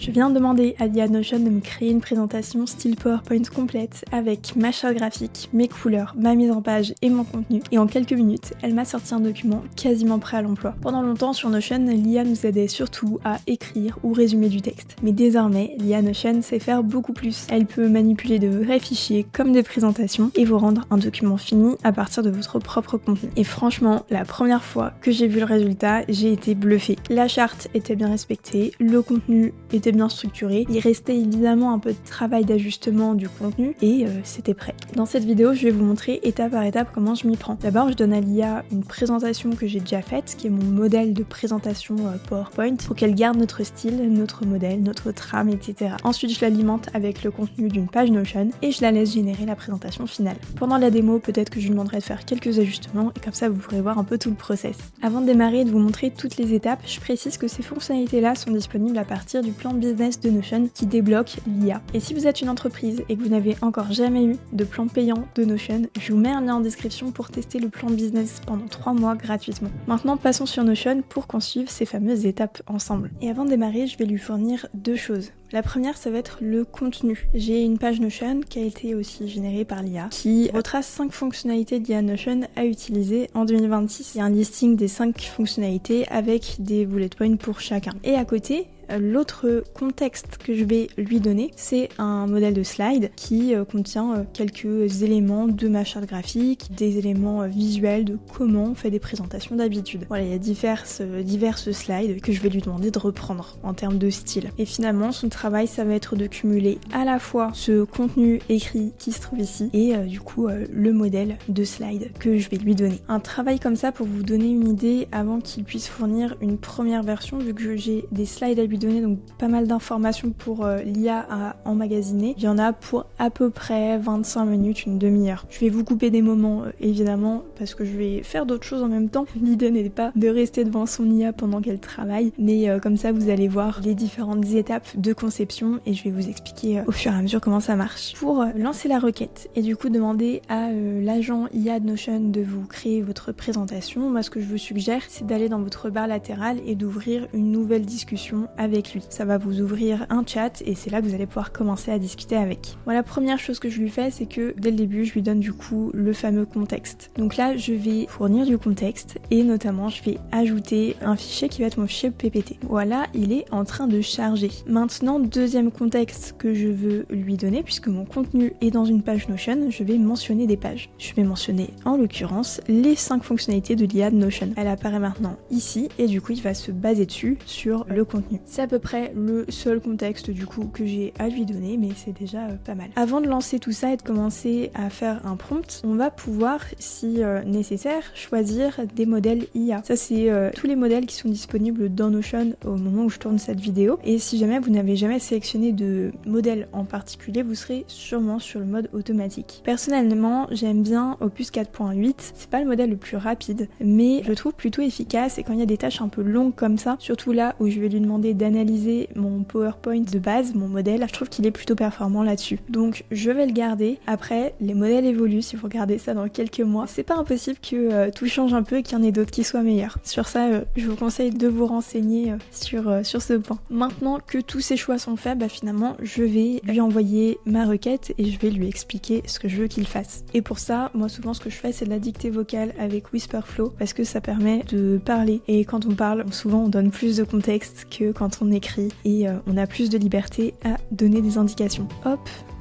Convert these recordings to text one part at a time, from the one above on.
Je viens de demander à l'IA Notion de me créer une présentation style PowerPoint complète avec ma charte graphique, mes couleurs, ma mise en page et mon contenu. Et en quelques minutes, elle m'a sorti un document quasiment prêt à l'emploi. Pendant longtemps sur Notion, l'IA nous aidait surtout à écrire ou résumer du texte. Mais désormais, l'IA Notion sait faire beaucoup plus. Elle peut manipuler de vrais fichiers comme des présentations et vous rendre un document fini à partir de votre propre contenu. Et franchement, la première fois que j'ai vu le résultat, j'ai été bluffée. La charte était bien respectée, le contenu était bien structuré, il restait évidemment un peu de travail d'ajustement du contenu et c'était prêt. Dans cette vidéo, je vais vous montrer étape par étape comment je m'y prends. D'abord, je donne à l'IA une présentation que j'ai déjà faite, qui est mon modèle de présentation PowerPoint, pour qu'elle garde notre style, notre modèle, notre trame, etc. Ensuite, je l'alimente avec le contenu d'une page Notion et je la laisse générer la présentation finale. Pendant la démo, peut-être que je lui demanderai de faire quelques ajustements et comme ça, vous pourrez voir un peu tout le process. Avant de démarrer et de vous montrer toutes les étapes, je précise que ces fonctionnalités-là sont disponibles à partir du plan business de Notion qui débloque l'IA. Et si vous êtes une entreprise et que vous n'avez encore jamais eu de plan payant de Notion, je vous mets un lien en description pour tester le plan business pendant 3 mois gratuitement. Maintenant, passons sur Notion pour qu'on suive ces fameuses étapes ensemble. Et avant de démarrer, je vais lui fournir 2 choses. La première, ça va être le contenu. J'ai une page Notion qui a été aussi générée par l'IA, qui retrace 5 fonctionnalités d'IA Notion à utiliser en 2026. Il y a un listing des 5 fonctionnalités avec des bullet points pour chacun. Et à côté, l'autre contexte que je vais lui donner, c'est un modèle de slide qui contient quelques éléments de ma charte graphique, des éléments visuels de comment on fait des présentations d'habitude. Voilà, il y a diverses slides que je vais lui demander de reprendre en termes de style. Et finalement, son travail, ça va être de cumuler à la fois ce contenu écrit qui se trouve ici et du coup le modèle de slide que je vais lui donner. Un travail comme ça pour vous donner une idée avant qu'il puisse fournir une première version, vu que j'ai des slides à lui donner, donc pas mal d'informations pour l'IA à emmagasiner. Il y en a pour à peu près 25 minutes, une demi-heure. Je vais vous couper des moments évidemment parce que je vais faire d'autres choses en même temps. L'idée n'est pas de rester devant son IA pendant qu'elle travaille, mais comme ça vous allez voir les différentes étapes de conception et je vais vous expliquer au fur et à mesure comment ça marche. Pour lancer la requête et du coup demander à l'agent IA de Notion de vous créer votre présentation, moi ce que je vous suggère c'est d'aller dans votre barre latérale et d'ouvrir une nouvelle discussion avec lui. Ça va vous ouvrir un chat et c'est là que vous allez pouvoir commencer à discuter avec. Voilà, la première chose que je lui fais, c'est que dès le début, je lui donne du coup le fameux contexte. Donc là, je vais fournir du contexte et notamment, je vais ajouter un fichier qui va être mon fichier PPT. Voilà, il est en train de charger. Maintenant, deuxième contexte que je veux lui donner, puisque mon contenu est dans une page Notion, je vais mentionner des pages. Je vais mentionner, en l'occurrence, les 5 fonctionnalités de l'IA de Notion. Elle apparaît maintenant ici et du coup, il va se baser dessus sur le contenu. C'est à peu près le seul contexte du coup que j'ai à lui donner, mais c'est déjà pas mal. Avant de lancer tout ça et de commencer à faire un prompt, on va pouvoir, si nécessaire, choisir des modèles IA. Ça c'est tous les modèles qui sont disponibles dans Notion au moment où je tourne cette vidéo. Et si jamais vous n'avez jamais sélectionné de modèle en particulier, vous serez sûrement sur le mode automatique. Personnellement, j'aime bien Opus 4.8. C'est pas le modèle le plus rapide, mais je le trouve plutôt efficace et quand il y a des tâches un peu longues comme ça, surtout là où je vais lui demander d'analyser mon PowerPoint de base, mon modèle, je trouve qu'il est plutôt performant là-dessus. Donc je vais le garder. Après, les modèles évoluent, si vous regardez ça dans quelques mois, c'est pas impossible que tout change un peu et qu'il y en ait d'autres qui soient meilleurs. Sur ça, je vous conseille de vous renseigner sur ce point. Maintenant que tous ces choix sont faits, finalement, je vais lui envoyer ma requête et je vais lui expliquer ce que je veux qu'il fasse. Et pour ça, moi souvent ce que je fais, c'est de la dictée vocale avec Whisperflow parce que ça permet de parler. Et quand on parle, souvent on donne plus de contexte que quand on écrit et on a plus de liberté à donner des indications. Hop,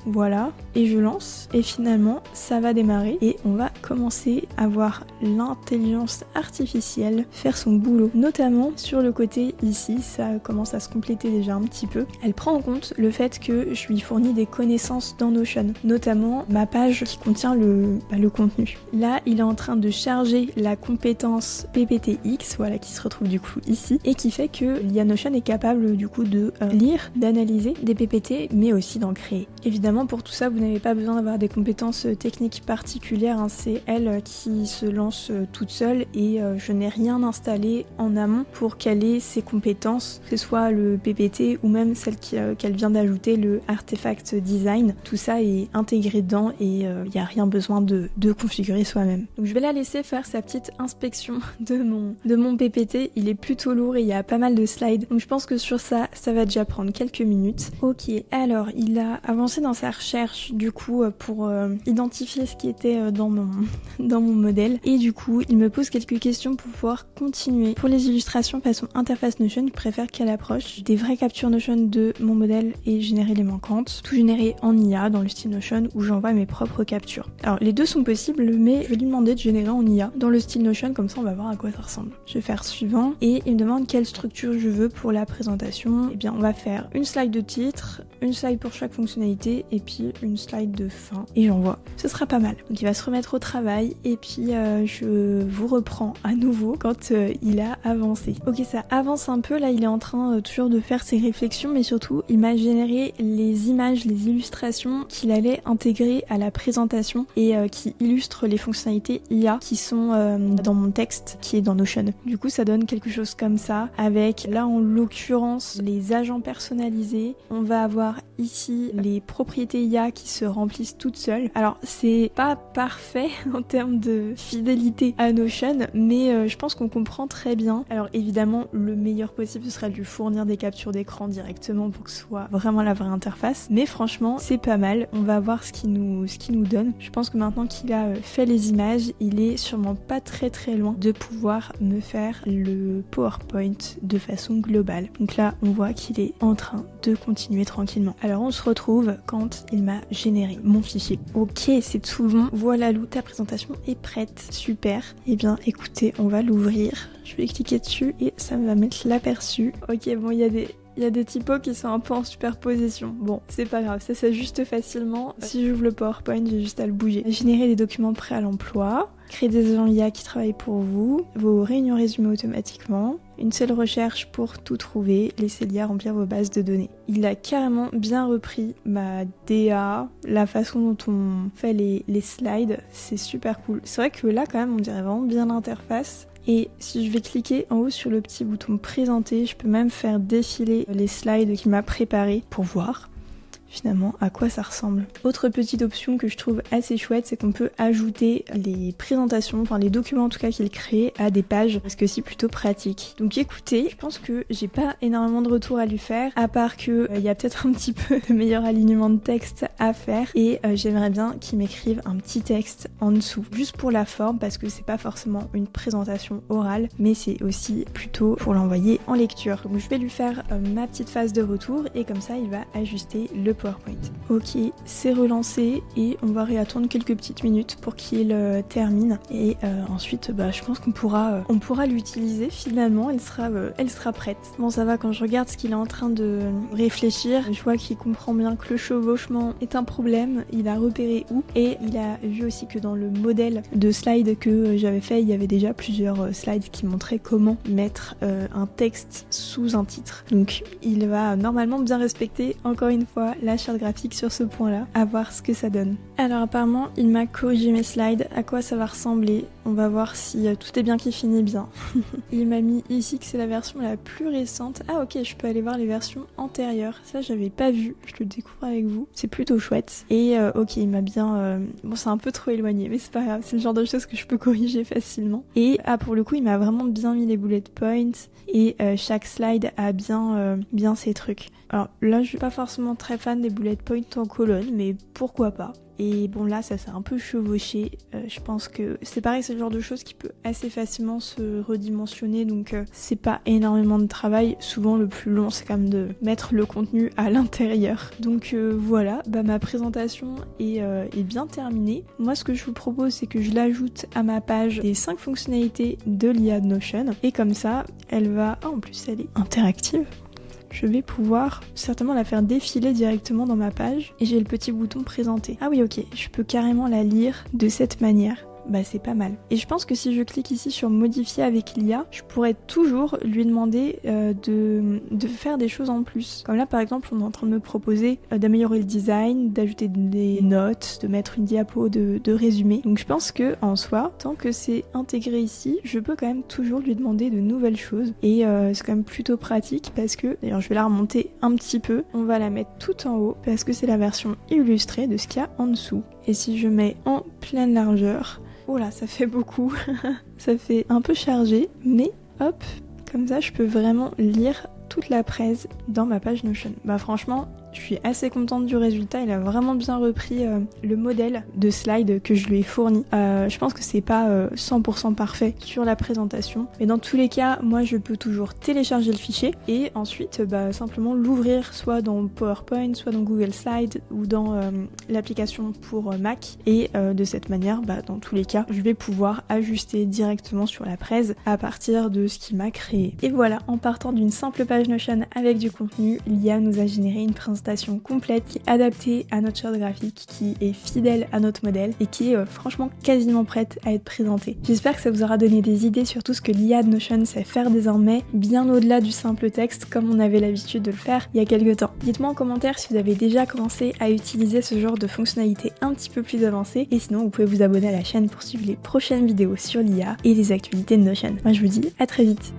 voilà, et je lance et finalement ça va démarrer et on va commencer à voir l'intelligence artificielle faire son boulot, notamment sur le côté ici, ça commence à se compléter déjà un petit peu. Elle prend en compte le fait que je lui fournis des connaissances dans Notion, notamment ma page qui contient le contenu. Là, il est en train de charger la compétence PPTX, voilà, qui se retrouve du coup ici et qui fait que l'IA Notion est capable du coup de lire, d'analyser des PPT mais aussi d'en créer. Évidemment, Évidemment, pour tout ça, vous n'avez pas besoin d'avoir des compétences techniques particulières, hein. C'est elle qui se lance toute seule et je n'ai rien installé en amont pour qu'elle ait ses compétences, que ce soit le PPT ou même celle qu'elle vient d'ajouter, le Artefact Design. Tout ça est intégré dedans et il n'y a rien besoin de configurer soi-même. Donc je vais la laisser faire sa petite inspection de mon PPT. Il est plutôt lourd et il y a pas mal de slides. Donc je pense que sur ça va déjà prendre quelques minutes. Ok, alors il a avancé dans sa recherche du coup pour identifier ce qui était dans mon modèle. Et du coup, il me pose quelques questions pour pouvoir continuer. Pour les illustrations façon interface Notion, je préfère qu'elle approche des vraies captures Notion de mon modèle et générer les manquantes. Tout générer en IA dans le style Notion où j'envoie mes propres captures. Alors les deux sont possibles, mais je vais lui demander de générer en IA dans le style Notion, comme ça on va voir à quoi ça ressemble. Je vais faire suivant et il me demande quelle structure je veux pour la présentation. Eh bien on va faire une slide de titre, une slide pour chaque fonctionnalité et puis une slide de fin et j'envoie. Ce sera pas mal. Donc il va se remettre au travail et puis je vous reprends à nouveau quand il a avancé. Ok, ça avance un peu, là il est en train toujours de faire ses réflexions, mais surtout il m'a généré les images, les illustrations qu'il allait intégrer à la présentation et qui illustrent les fonctionnalités IA qui sont dans mon texte qui est dans Notion. Du coup ça donne quelque chose comme ça avec là en l'occurrence les agents personnalisés. On va avoir ici les propriétés IA qui se remplissent toutes seules. Alors c'est pas parfait en termes de fidélité à Notion, mais je pense qu'on comprend très bien. Alors évidemment le meilleur possible ce serait de lui fournir des captures d'écran directement pour que ce soit vraiment la vraie interface, mais franchement c'est pas mal. On va voir ce qu'il nous donne. Je pense que maintenant qu'il a fait les images, il est sûrement pas très loin de pouvoir me faire le PowerPoint de façon globale. Donc là on voit qu'il est en train de continuer tranquillement. Alors on se retrouve quand il m'a généré mon fichier. Ok, c'est tout bon. Voilà Lou, ta présentation est prête. Super. Eh bien écoutez, on va l'ouvrir. Je vais cliquer dessus et ça va mettre l'aperçu. Ok, bon, il y a des typos qui sont un peu en superposition. Bon, c'est pas grave, ça s'ajuste facilement. Si j'ouvre le PowerPoint, j'ai juste à le bouger. Générer des documents prêts à l'emploi. Créer des agents IA qui travaillent pour vous. Vos réunions résumées automatiquement. Une seule recherche pour tout trouver. Laissez l'IA remplir vos bases de données. Il a carrément bien repris ma DA, la façon dont on fait les slides. C'est super cool. C'est vrai que là, quand même, on dirait vraiment bien l'interface. Et si je vais cliquer en haut sur le petit bouton présenter, je peux même faire défiler les slides qu'il m'a préparés pour voir finalement à quoi ça ressemble. Autre petite option que je trouve assez chouette, c'est qu'on peut ajouter les présentations, enfin les documents en tout cas qu'il crée à des pages, parce que c'est plutôt pratique. Donc écoutez, je pense que j'ai pas énormément de retours à lui faire, à part que il y a peut-être un petit peu de meilleur alignement de texte à faire, et j'aimerais bien qu'il m'écrive un petit texte en dessous, juste pour la forme, parce que c'est pas forcément une présentation orale, mais c'est aussi plutôt pour l'envoyer en lecture. Donc je vais lui faire ma petite phase de retour, et comme ça il va ajuster le PowerPoint. Ok, c'est relancé et on va réattendre quelques petites minutes pour qu'il termine et ensuite je pense qu'on pourra l'utiliser finalement, elle sera prête. Bon ça va, quand je regarde ce qu'il est en train de réfléchir, je vois qu'il comprend bien que le chevauchement est un problème, il a repéré où et il a vu aussi que dans le modèle de slide que j'avais fait, il y avait déjà plusieurs slides qui montraient comment mettre un texte sous un titre. Donc il va normalement bien respecter encore une fois la charte graphique sur ce point-là, à voir ce que ça donne. Alors apparemment, il m'a corrigé mes slides, à quoi ça va ressembler. On va voir si tout est bien qui finit bien. Il m'a mis ici que c'est la version la plus récente. Ah ok, je peux aller voir les versions antérieures. Ça, j'avais pas vu, je le découvre avec vous. C'est plutôt chouette. Et ok, il m'a bien... Bon, c'est un peu trop éloigné, mais c'est pas grave, c'est le genre de choses que je peux corriger facilement. Et pour le coup, il m'a vraiment bien mis les bullet points et chaque slide a bien ses trucs. Alors là, je suis pas forcément très fan des bullet points en colonne, mais pourquoi pas. Et bon là ça s'est un peu chevauché, je pense que c'est pareil, c'est le genre de choses qui peut assez facilement se redimensionner, donc c'est pas énormément de travail. Souvent le plus long c'est quand même de mettre le contenu à l'intérieur. Donc voilà, ma présentation est bien terminée. Moi ce que je vous propose c'est que je l'ajoute à ma page des 5 fonctionnalités de l'IA de Notion, et comme ça elle va... Ah en plus elle est interactive. Je vais pouvoir certainement la faire défiler directement dans ma page et j'ai le petit bouton présenter. Ah oui ok, je peux carrément la lire de cette manière. bah c'est pas mal. Et je pense que si je clique ici sur modifier avec l'IA, je pourrais toujours lui demander de faire des choses en plus. Comme là par exemple, on est en train de me proposer d'améliorer le design, d'ajouter des notes, de mettre une diapo de résumé. Donc je pense que en soi, tant que c'est intégré ici, je peux quand même toujours lui demander de nouvelles choses. Et c'est quand même plutôt pratique parce que, d'ailleurs je vais la remonter un petit peu, on va la mettre tout en haut parce que c'est la version illustrée de ce qu'il y a en dessous. Et si je mets en pleine largeur, oh là ça fait beaucoup, ça fait un peu chargé, mais hop, comme ça je peux vraiment lire toute la presse dans ma page Notion. Bah franchement, je suis assez contente du résultat, il a vraiment bien repris le modèle de slide que je lui ai fourni. Je pense que c'est pas 100% parfait sur la présentation, mais dans tous les cas, moi je peux toujours télécharger le fichier et ensuite simplement l'ouvrir soit dans PowerPoint, soit dans Google Slides ou dans l'application pour Mac et de cette manière, dans tous les cas, je vais pouvoir ajuster directement sur la presse à partir de ce qu'il m'a créé. Et voilà, en partant d'une simple page Notion avec du contenu, l'IA nous a généré une présentation complète qui est adaptée à notre charte graphique, qui est fidèle à notre modèle et qui est franchement quasiment prête à être présentée. J'espère que ça vous aura donné des idées sur tout ce que l'IA de Notion sait faire désormais, bien au-delà du simple texte comme on avait l'habitude de le faire il y a quelques temps. Dites-moi en commentaire si vous avez déjà commencé à utiliser ce genre de fonctionnalité un petit peu plus avancée et sinon vous pouvez vous abonner à la chaîne pour suivre les prochaines vidéos sur l'IA et les actualités de Notion. Moi je vous dis à très vite.